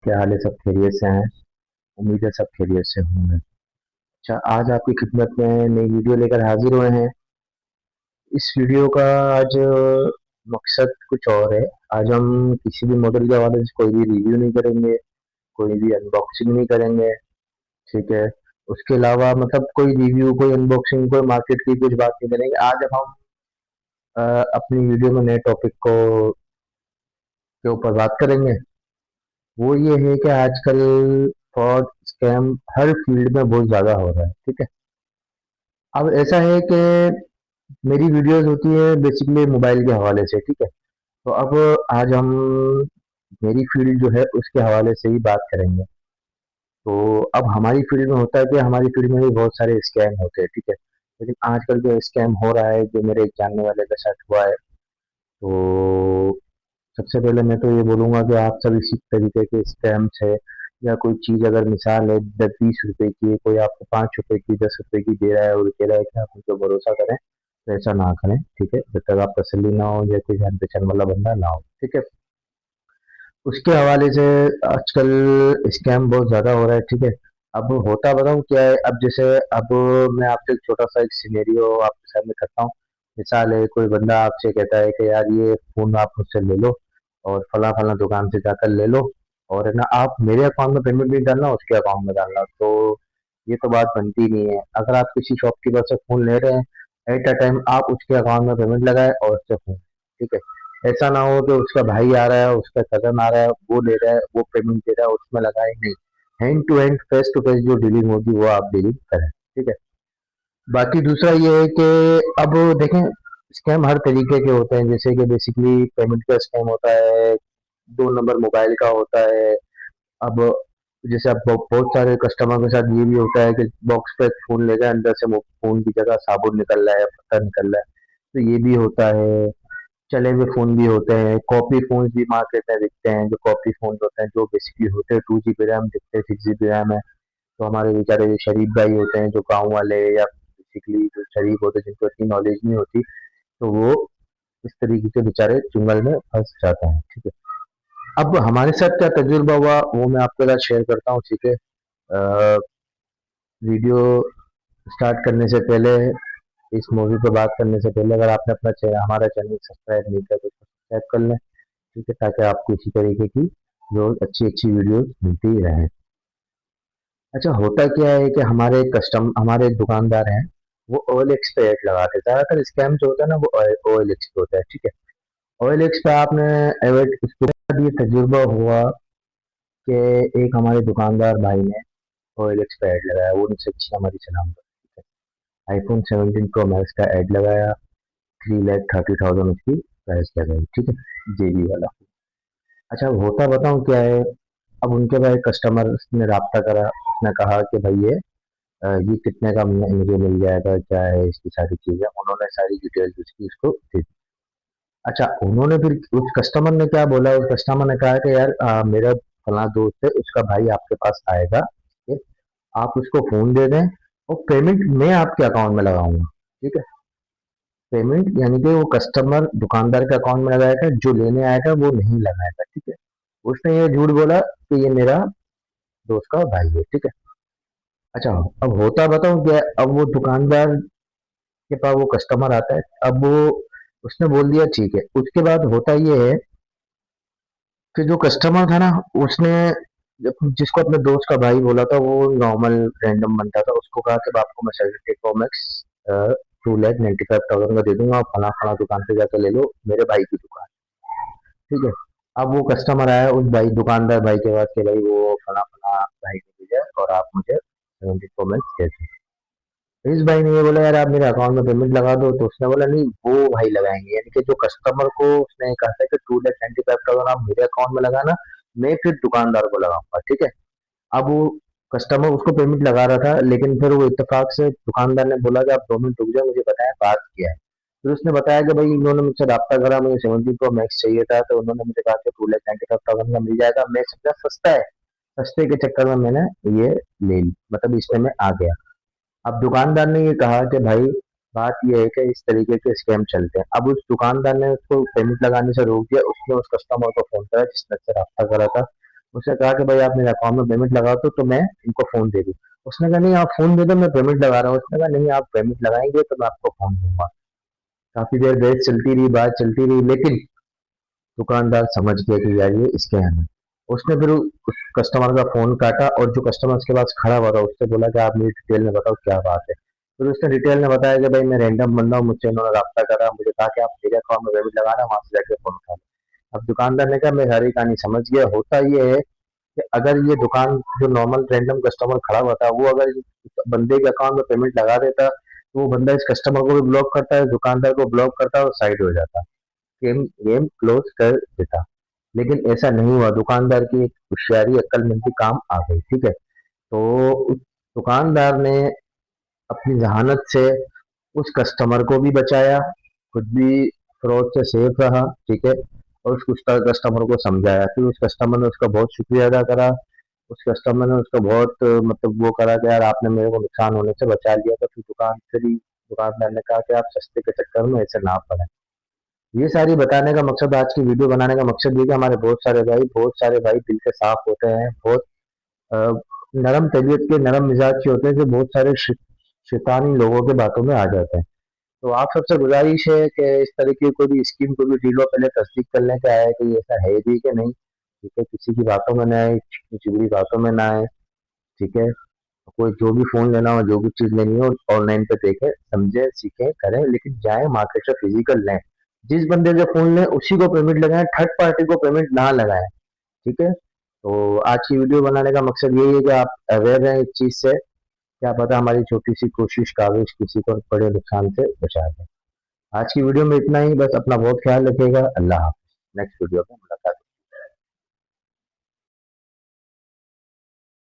क्या हाल है? सब खैरियत से हैं? उम्मीद है सब खैरियत से होंगे। अच्छा, आज आपकी खिदमत में नई वीडियो लेकर हाजिर हुए हैं। इस वीडियो का आज मकसद कुछ और है। आज हम किसी भी मॉडल के हवाले से कोई भी रिव्यू नहीं करेंगे, कोई भी अनबॉक्सिंग नहीं करेंगे। ठीक है। उसके अलावा मतलब कोई रिव्यू, कोई अनबॉक्सिंग, कोई मार्केट की कुछ बात नहीं करेंगे। आज हम अ, अपनी वीडियो में नए टॉपिक को के ऊपर बात करेंगे। वो ये है कि आजकल फ्रॉड, स्कैम हर फील्ड में बहुत ज्यादा हो रहा है। ठीक है। अब ऐसा है कि मेरी वीडियोस होती है बेसिकली मोबाइल के हवाले से। ठीक है। तो अब आज हम मेरी फील्ड जो है उसके हवाले से ही बात करेंगे। तो अब हमारी फील्ड में होता है कि हमारी फील्ड में भी बहुत सारे स्कैम होते हैं। ठीक है। लेकिन आजकल जो स्कैम हो रहा है, जो मेरे एक जानने वाले के साथ हुआ है, तो सबसे पहले मैं तो ये बोलूंगा कि आप सब इसी तरीके के स्कैम्स है या कोई चीज, अगर मिसाल है 10-20 रुपए की है, कोई आपको 5 रुपए की, 10 रुपए की दे रहा है और कह रहा है कि आप उन पर भरोसा करें, तो ऐसा ना करें। ठीक है। जब तक आप तसल्ली ना हो या कोई जान पहचान वाला बंदा ना हो। ठीक है। उसके हवाले से आजकल स्कैम बहुत ज्यादा हो रहा है। ठीक है। अब होता बताऊँ क्या है। अब जैसे, अब मैं आपसे एक छोटा सा एक सिनेरियो आपके सामने करता हूँ। मिसाल है, कोई बंदा आपसे कहता है कि यार ये फोन आप मुझसे ले लो और फला फला दुकान से जाकर ले लो, और है ना, आप मेरे अकाउंट में पेमेंट नहीं डालना, उसके अकाउंट में डालना। तो ये तो बात बनती नहीं है। अगर आप किसी शॉपकीपर से फोन ले रहे हैं, एट अ टाइम आप उसके अकाउंट में पेमेंट लगाए और उससे फोन। ठीक है। ऐसा ना हो कि उसका भाई आ रहा है, उसका कजन आ रहा है, वो ले रहा है, वो पेमेंट दे रहा है, उसमें लगाए नहीं। Hand to hand, face to face जो डीलिंग होगी वो आप डीलिंग करें। ठीक है। बाकी दूसरा ये है कि अब देखें, स्कैम हर तरीके के होते हैं। जैसे कि बेसिकली पेमेंट का स्कैम होता है, 2 नंबर मोबाइल का होता है। अब जैसे अब बहुत सारे कस्टमर के साथ ये भी होता है कि बॉक्स पे फोन ले गए, अंदर से फोन की जगह साबुन निकल रहा है, पत्थर निकल रहा है। तो ये भी होता है। चले हुए फोन भी होते हैं, कॉपी फोन भी मार्केट में बिकते हैं। जो कॉपी फोन होते हैं, जो बेसिकली होते हैं 2 GB रैम, दिखते हैं 6 GB रैम है। तो हमारे बेचारे जो शरीफ भाई होते हैं, जो गाँव वाले या बेसिकली जो शरीफ होते हैं, जिनको इतनी नॉलेज नहीं होती, तो वो इस तरीके के बेचारे चुंगल में फंस जाते हैं। ठीक है। अब हमारे साथ क्या तजुर्बा हुआ वो मैं आपके साथ शेयर करता हूँ। ठीक है। वीडियो स्टार्ट करने से पहले, इस मूवी पे बात करने से पहले, अगर आपने अपना हमारा चैनल सब्सक्राइब नहीं किया तो सब्सक्राइब कर लें। ठीक है। ताकि आपको इसी तरीके की रोज अच्छी अच्छी वीडियोस मिलती ही रहे। अच्छा, होता क्या है कि हमारे एक दुकानदार हैं, वो OLX पे ऐड लगाते हैं। ज्यादातर स्कैम जो होता है ना, वो OLX पे होता है। ठीक है। OLX पे आपने एड, उसके बाद ये तजुर्बा हुआ कि एक हमारे दुकानदार भाई ने OLX पे ऐड लगाया, वो उनसे अच्छी हमारी सलाम पर iPhone 17 Pro Max का ऐड लगाया। 3,30,000 उसकी प्राइस लगाई। ठीक है। JB वाला। अच्छा, होता बताऊँ क्या है। अब उनके पास कस्टमर ने रब्ता करा, उसने कहा कि भाई ये कितने का मुझे मिल जाएगा, क्या है इसकी सारी चीजें। उन्होंने सारी डिटेल्स उसकी उसको दे दी। अच्छा, उन्होंने फिर उस कस्टमर ने क्या बोला, उस कस्टमर ने कहा कि यार मेरा फला दोस्त है, उसका भाई आपके पास आएगा, ठीक है? आप उसको फोन दे दें और पेमेंट मैं आपके अकाउंट में लगाऊंगा। ठीक है। पेमेंट यानी कि वो कस्टमर दुकानदार के अकाउंट में लगाएगा, जो लेने आएगा वो नहीं लगाएगा। ठीक है। उसने ये झूठ बोला कि ये मेरा दोस्त का भाई है। ठीक है। अच्छा, अब होता बताऊं क्या है? अब वो दुकानदार के पास वो कस्टमर आता है। अब वो, उसने बोल दिया ठीक है। उसके बाद होता ये है कि जो कस्टमर था ना, उसने जिसको अपने दोस्त का भाई बोला था, वो नॉर्मल रैंडम बनता था, उसको कहा कि आपको मैं 17 प्रो मैक्स 2,95,000 का दे दूंगा, आप फला फला दुकान से जाकर ले लो, मेरे भाई की दुकान। ठीक है। अब वो कस्टमर आया उस भाई, दुकानदार भाई के पास कि भाई वो फला फला भाई को भेजा है और आप मुझे 17 प्रो मैक्स दे दो। इस भाई ने ये बोला यार आप मेरे अकाउंट में पेमेंट लगा दो। तो उसने बोला नहीं, वो भाई लगाएंगे। यानी कि जो कस्टमर को उसने कहा था कि 2,95,000 आप मेरे अकाउंट में लगाना, मैं फिर दुकानदार को लगाऊंगा। ठीक है। अब वो कस्टमर उसको पेमेंट लगा रहा था, लेकिन फिर वो इत्तेफाक से दुकानदार ने बोला कि आप 2 मिनट रुक जाओ, मुझे बताया बात क्या है। फिर उसने बताया कि भाई इन्होंने मुझसे रब्ता करा, मुझे 17 प्रो मैक्स चाहिए था, तो उन्होंने मुझे कहा कि 2,95,000 का मिल जाएगा। मैं समझा सस्ता है, सस्ते के चक्कर में मैंने ये ले ली, मतलब इसमें मैं आ गया। अब दुकानदार ने ये कहा कि भाई बात ये है कि इस तरीके के स्कैम चलते हैं। अब उस दुकानदार ने उसको पेमेंट लगाने से रोक दिया। उसने उस कस्टमर को फोन करा जिसने से रब्ता करा था, उसने कहा कि भाई आप मेरे अकाउंट में पेमेंट लगा दो तो मैं इनको फ़ोन दे दूँ। उसने कहा नहीं आप फ़ोन दे दो, मैं पेमेंट लगा रहा हूँ। उसने कहा नहीं आप पेमेंट लगाएँगे तो मैं आपको फ़ोन दूँगा। काफ़ी देर बहस चलती रही, बात चलती रही, लेकिन दुकानदार समझ गया कि यार ये स्कैम है। उसने फिर उस कस्टमर का फ़ोन काटा और जो कस्टमर उसके पास खड़ा हुआ था उससे बोला कि आप मुझे डिटेल में बताओ क्या बात है। फिर उसने डिटेल में बताया कि भाई मैं रैंडम बंदा हूँ, मुझसे इन्होंने राब्ता करा, मुझे कहा कि आप मेरे अकाउंट में पेमेंट लगाना, वहाँ से जाके फ़ोन उठा लो। अब दुकानदार ने कहा मैं सारी कहानी समझ गया, होता ये है कि अगर ये दुकान जो नॉर्मल रैंडम कस्टमर खड़ा हुआ था वो अगर इस बंदे के अकाउंट में पेमेंट लगा देता तो वो बंदा इस कस्टमर को भी ब्लॉक करता है, दुकानदार को ब्लॉक करता है और साइड हो जाता, गेम गेम क्लोज कर देता। लेकिन ऐसा नहीं हुआ, दुकानदार की एक होशियारी अक्लमंदी काम आ गई। ठीक है, तो उस दुकानदार ने अपनी जहानत से उस कस्टमर को भी बचाया, खुद भी फ्रॉड से सेफ रहा। ठीक है, और उस कस्टमर को समझाया, फिर उस कस्टमर ने उसका बहुत शुक्रिया अदा करा। उस कस्टमर ने उसका बहुत मतलब वो करा कि यार आपने मेरे को नुकसान होने से बचा लिया। तो फिर दुकानदार ने कहा कि आप सस्ते के चक्कर में ऐसे ना पड़े। ये सारी बताने का मकसद, आज की वीडियो बनाने का मकसद ये कि हमारे बहुत सारे भाई दिल के साफ होते हैं, बहुत अ, नरम तबीयत के, नरम मिजाज के होते हैं, जो बहुत सारे शैतानी लोगों के बातों में आ जाते हैं। तो आप सबसे गुजारिश है कि इस तरह की कोई भी स्कीम, कोई भी डील हो, पहले तस्दीक कर लें क्या है कि ऐसा है भी कि नहीं। ठीक है, किसी की बातों में ना आए, चिगड़ी बातों में ना आए। ठीक है, कोई जो भी फोन लेना हो, जो भी चीज लेनी हो, ऑनलाइन पे देखें, समझे, सीखें, करें, लेकिन जाए मार्केट से फिजिकल लें। जिस बंदे से फोन लें उसी को पेमेंट लगाएं, थर्ड पार्टी को पेमेंट ना लगाएं। ठीक है, तो आज की वीडियो बनाने का मकसद यही है कि आप अवेयर रहें इस चीज से। क्या पता हमारी छोटी सी कोशिश, काविश किसी को बड़े नुकसान से बचा दे। आज की वीडियो में इतना ही, बस अपना बहुत ख्याल रखिएगा। अल्लाह हाफ़िज़। नेक्स्ट वीडियो में